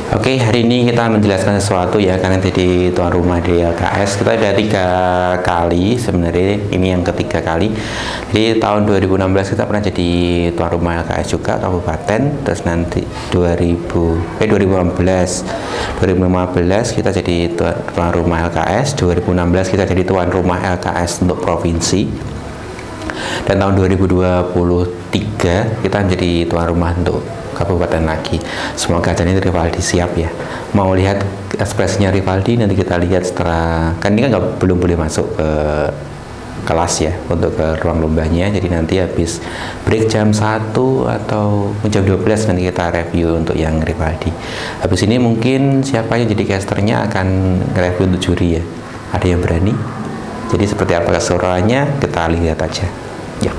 Oke, hari ini kita menjelaskan sesuatu ya, karena jadi tuan rumah di LKS. Kita udah 3 kali sebenarnya, ini yang ketiga kali. Jadi tahun 2016 kita pernah jadi tuan rumah LKS juga kabupaten. Terus nanti 2015 kita jadi tuan rumah LKS. 2016 kita jadi tuan rumah LKS untuk provinsi. Dan tahun 2023 kita jadi tuan rumah untuk kabupaten lagi. Semoga aja ini Rivaldi siap ya. Mau lihat ekspresinya Rivaldi, nanti kita lihat setelah, kan ini kan belum boleh masuk ke kelas ya, untuk ke ruang lombanya. Jadi nanti habis break jam 1 atau jam 12 nanti kita review untuk yang Rivaldi. Habis ini mungkin siapa yang jadi casternya akan review untuk juri ya. Ada yang berani? Jadi seperti apa keseruannya, kita lihat aja ya.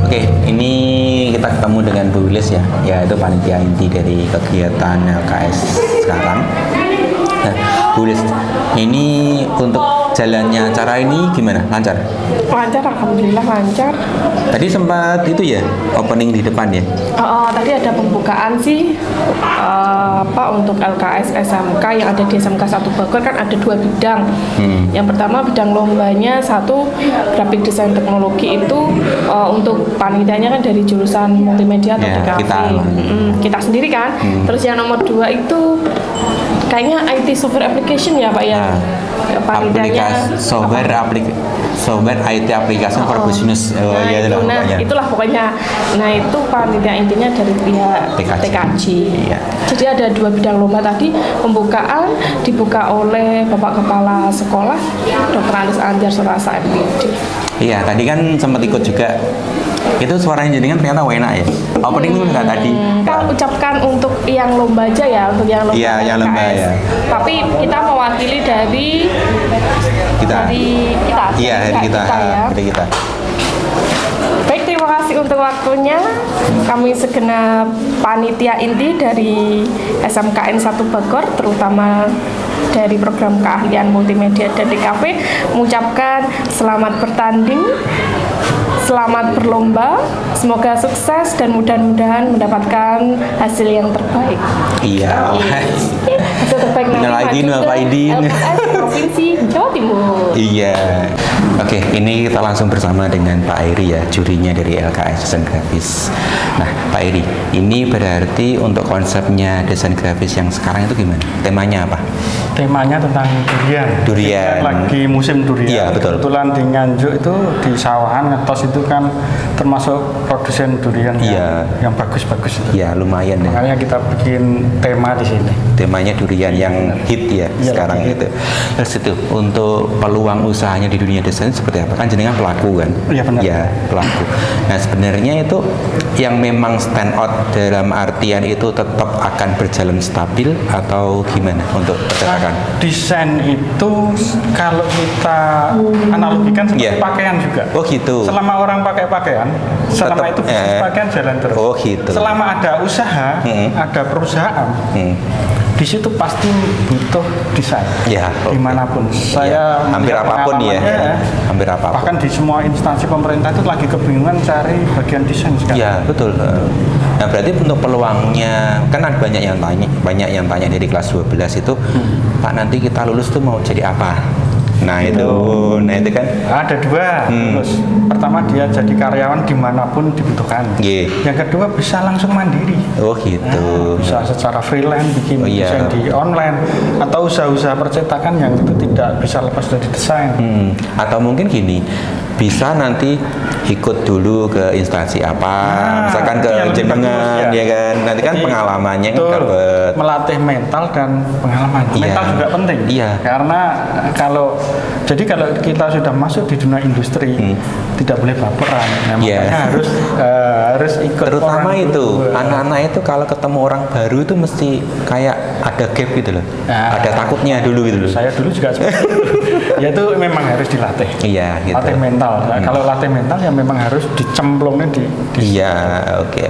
Oke, ini kita ketemu dengan Bu Wilis ya, yaitu panitia inti dari kegiatan LKS sekarang. Nah, Bu Wilis, ini untuk jalannya acara ini gimana? Lancar? Lancar, alhamdulillah lancar. Tadi sempat itu ya, opening di depan ya? Tadi ada pembukaan sih untuk LKS SMK yang ada di SMK 1 Bogor, kan ada 2 bidang. Yang pertama bidang lombanya 1 grafik desain teknologi, itu untuk panitianya kan dari jurusan multimedia atau DKV. Kita sendiri kan. Terus yang nomor 2 itu kayaknya IT software application ya Pak ya. Panitianya software IT application for business. Itulah pokoknya. Nah, itu panitia intinya dari pihak TKJ. Iya. Jadi ada 2 bidang lomba tadi. Pembukaan dibuka oleh Bapak Kepala Sekolah Dr. Andes Anjar Surasa MPD. Iya, tadi kan sempat ikut juga. Itu suaranya jenengan ternyata enak ya. Opening itu enggak tadi. Kita ucapkan untuk yang lomba aja ya, untuk yang lomba. Iya, yang lomba ya. Tapi kita mewakili dari kita. Iya, dari kita. Dari kita. Baik, terima kasih untuk waktunya. Kami segenap panitia inti dari SMKN 1 Bogor, terutama dari program keahlian multimedia dan DKV, mengucapkan selamat bertanding, selamat berlomba, semoga sukses dan mudah-mudahan mendapatkan hasil yang terbaik. Iya. Hasil terbaik nanti maju ke LKS Provinsi Jawa Timur. Iya. Oke, ini kita langsung bersama dengan Pak Eri ya, jurinya dari LKS Desain Grafis. Nah, Pak Eri, ini berarti untuk konsepnya desain grafis yang sekarang itu gimana? Temanya apa? Temanya tentang durian. Durian. Lagi musim durian. Iya, betul. Kebetulan di Nganjuk itu di Sawahan Ngetos itu kan termasuk produsen durian yang bagus-bagus itu. Iya, lumayan ya. Makanya kita bikin tema di sini. Temanya durian yang hit ya sekarang itu. Terus itu untuk peluang usahanya di dunia desain seperti apa? Kan jenengan pelaku kan? Iya, benar. Iya, pelaku. Nah, sebenarnya itu yang memang stand out dalam artian itu tetap akan berjalan stabil atau gimana untuk percetakan? Desain itu kalau kita analogikan seperti pakaian juga. Oh gitu. Selama orang pakai pakaian, selama itu bisnis pakaian jalan terus. Oh gitu. Selama ada usaha, ada perusahaan, di situ pasti butuh desain. Ya. Dimanapun. Saya hampir apapun ya. Hampir apapun. Bahkan di semua instansi pemerintah itu lagi kebingungan cari bagian desain sekarang. Ya betul. Nah berarti untuk peluangnya kan ada banyak yang tanya dari kelas 12 itu, Pak nanti kita lulus tuh mau jadi apa? Nah itu kan ada 2. Terus pertama dia jadi karyawan dimanapun dibutuhkan. Yang kedua bisa langsung mandiri. Oh gitu. Bisa secara freelance bikin desain di online atau usaha-usaha percetakan yang itu tidak bisa lepas dari desain. Atau mungkin gini, bisa nanti ikut dulu ke instansi apa, misalkan ke jenengan ya kan, nanti kan pengalamannya dapat. Melatih mental dan pengalaman. Mental juga penting. Iya. Karena kalau jadi kalau kita sudah masuk di dunia industri tidak boleh baperan. Nah, makanya harus ikut. Terutama orang itu dulu. anak-anak itu kalau ketemu orang baru itu mesti kayak ada gap gitu loh. Ada takutnya dulu gitu loh. Saya dulu juga seperti itu. Ya itu memang harus dilatih. Iya, gitu. Latih mental. Nah, kalau latih mental ya memang harus dicemplungnya di Iya, oke.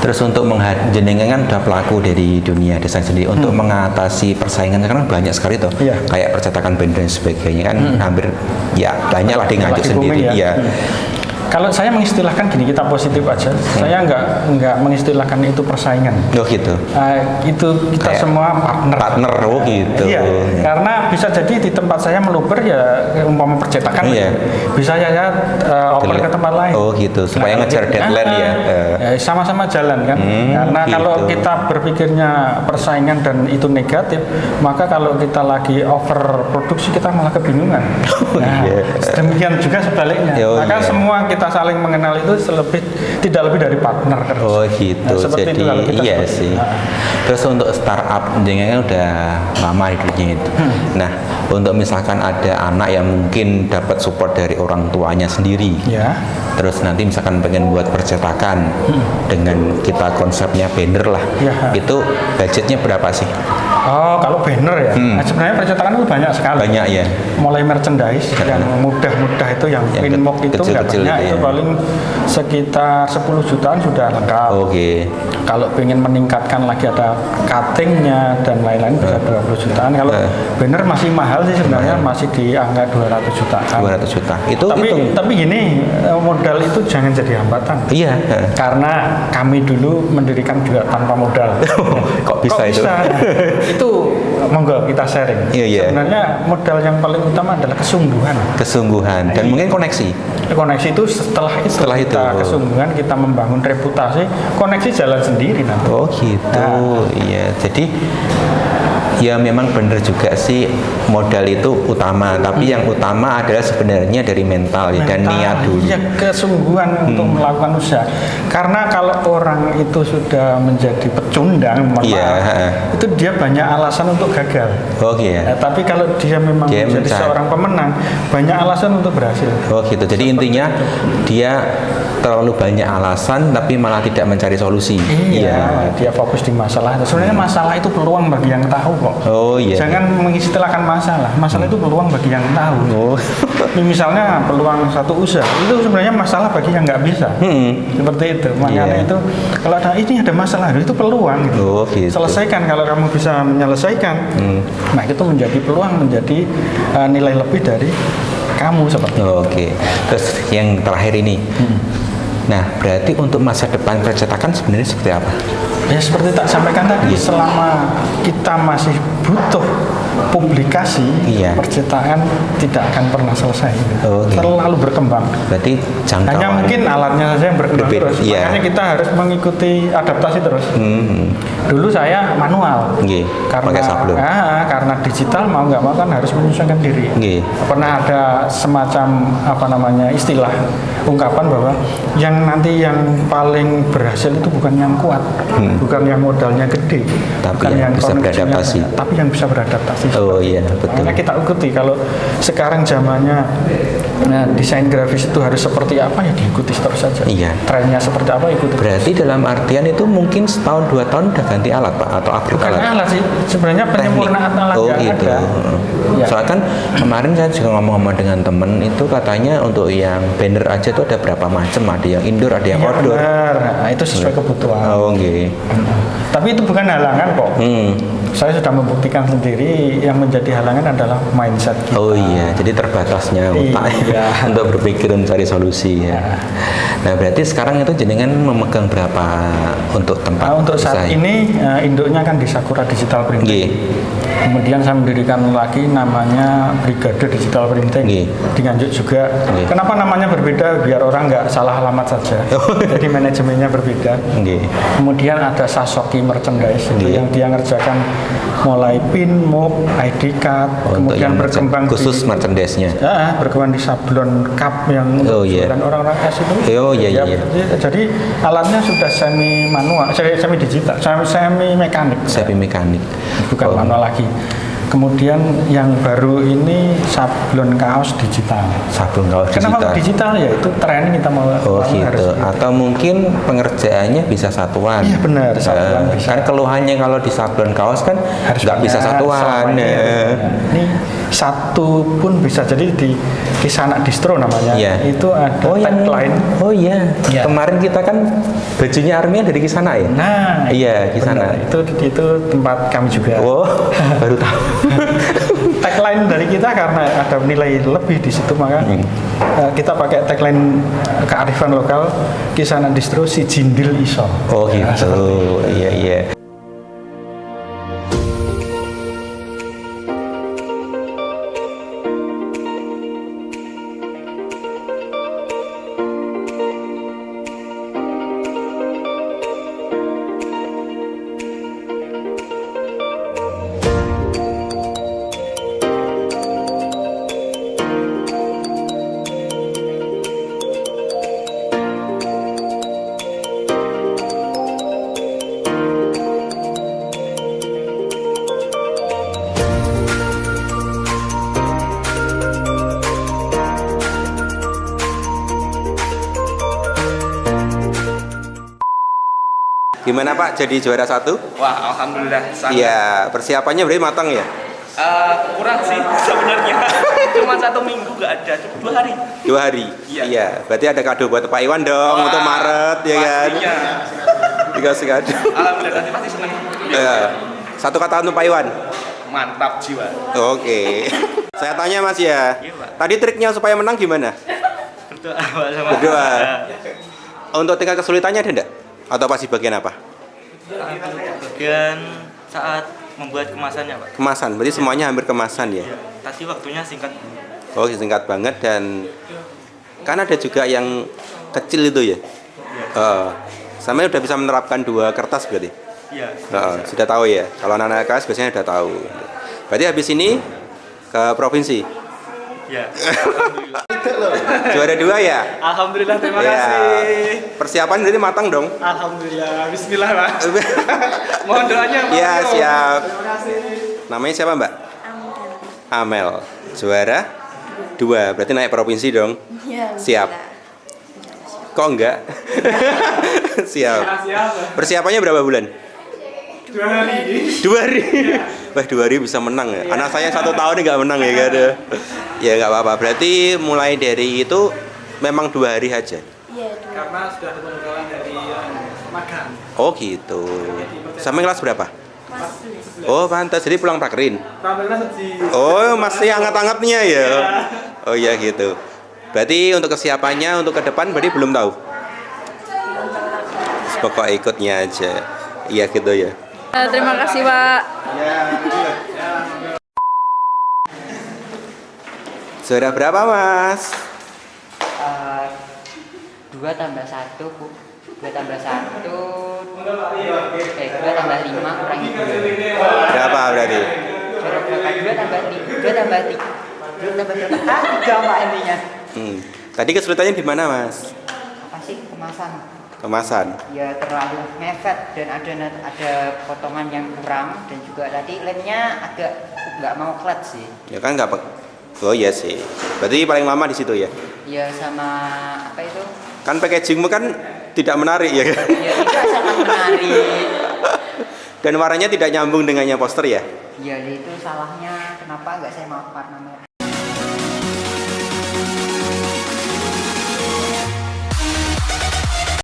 Terus untuk jenengan kan udah pelaku dari dunia desain sendiri, untuk mengatasi persaingan sekarang banyak sekali tuh. Iya. Kayak percetakan band dan sebagainya kan hampir ya banyak lah di Nganjuk Lagi sendiri. booming ya. Iya. Kalau saya mengistilahkan gini, kita positif aja. Saya nggak mengistilahkan itu persaingan. Oh gitu. Itu kita Kayak semua partner. Partner, oh gitu. Iya, karena bisa jadi di tempat saya meluber ya umpama percetakan, Iya. bisa saya oper ke tempat lain. Oh gitu, supaya ngejar deadline ya. Sama-sama jalan kan. Karena gitu. kalau kita berpikirnya persaingan dan itu negatif, maka kalau kita lagi over produksi kita malah kebingungan. Iya. Demikian juga sebaliknya. Oh, Maka iya. semua kita saling mengenal itu tidak lebih dari partner terus. Oh gitu. Nah, seperti Jadi itu kalau kita iya seperti sih. itu. Terus untuk startup jenengan udah lama hidupnya itu. Nah, untuk misalkan ada anak yang mungkin dapat support dari orang tuanya sendiri. Ya. Terus nanti misalkan pengen buat percetakan dengan kita konsepnya banner lah. Ya. Itu budgetnya berapa sih? Oh, kalau banner ya. Nah, sebenarnya percetakan itu banyak sekali. Banyak ya. Mulai merchandise yang mudah-mudah itu, yang Yang Winmok itu nggak kecil-kecil banyak, itu itu ya. paling sekitar 10 jutaan sudah lengkap. Oke. Kalau pengen meningkatkan lagi ada cuttingnya dan lain-lain bisa 20 jutaan. Kalau banner masih mahal sih sebenarnya, masih di angka 200 jutaan. 200 juta. Itu Tapi gini, modal itu jangan jadi hambatan. Iya. Karena kami dulu mendirikan juga tanpa modal. Kok bisa itu? Itu monggo kita sharing. Iya. Sebenarnya modal yang paling utama adalah kesungguhan. Kesungguhan dan mungkin koneksi. Koneksi itu setelah itu kita kesungguhan, kita membangun reputasi, koneksi jalan sendiri nanti. Oh gitu. Iya. Jadi ya memang benar juga sih, modal itu utama, tapi yang utama adalah sebenarnya dari mental ya, dan niat dulu. Ya, kesungguhan untuk melakukan usaha. Karena kalau orang itu sudah menjadi pecundang, itu dia banyak alasan untuk gagal. Oh iya. Tapi kalau dia memang menjadi seorang pemenang, banyak alasan untuk berhasil. Oh gitu. Jadi intinya dia terlalu banyak alasan tapi malah tidak mencari solusi. Iya. Dia fokus di masalah. Sebenarnya masalah itu peluang bagi yang tahu kok. Oh iya. Jangan mengistilahkan masalah. Masalah itu peluang bagi yang tahu. Oh. Misalnya peluang satu usaha itu sebenarnya masalah bagi yang nggak bisa. Seperti itu. Makanya itu kalau ini ada masalah itu peluang. Gitu. Oh, gitu. Selesaikan, kalau kamu bisa menyelesaikan. Nah itu menjadi peluang, menjadi nilai lebih dari kamu seperti itu. Oke. Terus yang terakhir ini. Nah, berarti untuk masa depan percetakan sebenarnya seperti apa? Ya seperti tak sampaikan tadi, selama kita masih butuh publikasi, percetakan tidak akan pernah selesai. Terlalu berkembang. Berarti jangkauan. Hanya mungkin alatnya saja yang berkembang terus. Makanya kita harus mengikuti adaptasi terus. Dulu saya manual. Pakai sablon. Karena digital mau nggak mau kan harus menyesuaikan diri. Pernah ada semacam istilah ungkapan bahwa yang nanti yang paling berhasil itu bukan yang kuat, bukan yang modalnya gede, tapi bukan yang bisa beradaptasi, tapi yang bisa beradaptasi. Oh iya, betul. Makanya kita ikuti. Kalau sekarang zamannya desain grafis itu harus seperti apa, ya diikuti terus saja. Iya. Trennya seperti apa, ikuti. Berarti dalam artian itu mungkin setahun 2 tahun udah ganti alat Pak, atau upgrade bukan alat sih, sebenarnya penyempurnaan alat yang gitu. ada. Soalnya kan kemarin saya juga ngomong-ngomong dengan temen itu, katanya untuk yang banner aja itu ada berapa macam, ada yang indoor, ada yang outdoor. Benar. Nah, itu sesuai kebutuhan. Tapi itu bukan halangan kok. Saya sudah membuktikan sendiri, yang menjadi halangan adalah mindset kita. Oh iya, jadi terbatasnya otak untuk berpikir mencari solusi ya. Nah berarti sekarang itu jenengan memegang berapa untuk tempat? Untuk saat ini induknya kan di Sakura Digital Printing. Kemudian saya mendirikan lagi namanya Brigade Digital Printing di Nganjuk juga. Kenapa namanya berbeda? Biar orang nggak salah alamat saja. Jadi manajemennya berbeda. Kemudian ada Sasoki Merchandise yang dia ngerjakan mulai pin, mug, ID card, kemudian berkembang khusus merchandise-nya. Berkembang di sablon cup yang jualan orang-orang es itu. Jadi alatnya sudah semi manual, semi digital, semi mekanik. Semi mekanik. Bukan manual lagi. Kemudian yang baru ini sablon kaos digital. Sablon kaos Kenapa digital. digital? Ya itu tren kita mau. Oh gitu. harus Atau mungkin pengerjaannya bisa satuan. Iya benar, satuan bisa. Kan keluhannya kalau di sablon kaos kan Harus nggak bisa banyak, satuan. semuanya. Ya. Ini satu pun bisa, jadi di Kisana Distro namanya. Iya. Itu ada tagline. Oh iya. Iya. Kemarin kita kan bajunya Army dari Kisana ya. Nah, Iya, Kisana. benar. Itu tempat kami juga. Oh, baru tahu. Tagline dari kita karena ada nilai lebih di situ, maka kita pakai tagline kearifan lokal Kisana Distro si Jindil Iso. Oh Ya, gitu. Iya iya. Gimana Pak jadi juara 1? Wah, alhamdulillah. Sangat. Iya, persiapannya berarti matang ya? Kurang sih sebenarnya. Cuma 1 minggu nggak ada, cuma 2 hari. 2 hari? Iya. Berarti ada kado buat Pak Iwan dong Wah, untuk Maret ya kan? pastinya. Dikasih kado. Alhamdulillah, nanti pasti seneng. Iya. Satu kata untuk Pak Iwan. Mantap jiwa. Oke. Saya tanya Mas ya. Iya, Pak. Tadi triknya supaya menang gimana? Berdoa sama Berdoa. Untuk tingkat kesulitannya ada enggak? Atau pasti bagian apa? Bagian saat membuat kemasannya, Pak. Kemasan. Berarti semuanya hampir kemasan ya. Iya. Tadi waktunya singkat. Oh, singkat banget dan kan ada juga yang kecil itu ya. Sama udah bisa menerapkan 2 kertas berarti. Iya. Sudah tahu ya. Kalau anak-anak kelas biasanya udah tahu. Berarti habis ini ke provinsi. Iya. Alhamdulillah. Juara 2 ya. Alhamdulillah, terima Ya. kasih. Persiapan berarti matang dong. Alhamdulillah. Bismillah, Pak. Mohon doanya, Pak. Ya, siap. Terima kasih. Namanya siapa, Mbak? Amel. Juara 2. Berarti naik provinsi dong. Ya, Siap. Kok enggak? Siap. Persiapannya berapa bulan? 2 hari. 2 hari. Wah, 2 hari bisa menang ya. Anak saya 1 tahun nggak menang ya, gak ada. Ya nggak apa-apa. Berarti mulai dari itu memang 2 hari aja. Iya, dulu. Karena sudah ada pembekalan dari magang. Oh gitu. Sampai kelas berapa? Mas, Oh pantas. Jadi pulang prakerin. Alhamdulillah sedih. Oh masih hangat-hangatnya ya. Oh iya gitu. Berarti untuk kesiapannya untuk ke depan berarti belum tahu. Pokok ikutnya aja. Iya gitu ya. terima kasih Pak. Juara berapa Mas? 2 tambah 1 Bu. 2 tambah 1 2 tambah 5 kurangi 2. Berapa berarti? Juara berapa? 2 tambah 3 2 tambah 3 2 tambah berapa? 3 Pak intinya. Tadi kesulitannya di mana Mas? Apa sih kemasan? Kemasan. Ya terlalu mepet dan ada potongan yang kurang, dan juga tadi lemnya agak nggak mau flat sih. Ya kan nggak. Oh iya sih. Berarti paling lama di situ ya. Ya sama apa itu? Kan packagingmu kan tidak menarik ya kan? Ya tidak sangat menarik. Dan warnanya tidak nyambung dengannya poster ya. Ya itu salahnya, kenapa nggak saya mau warna merah?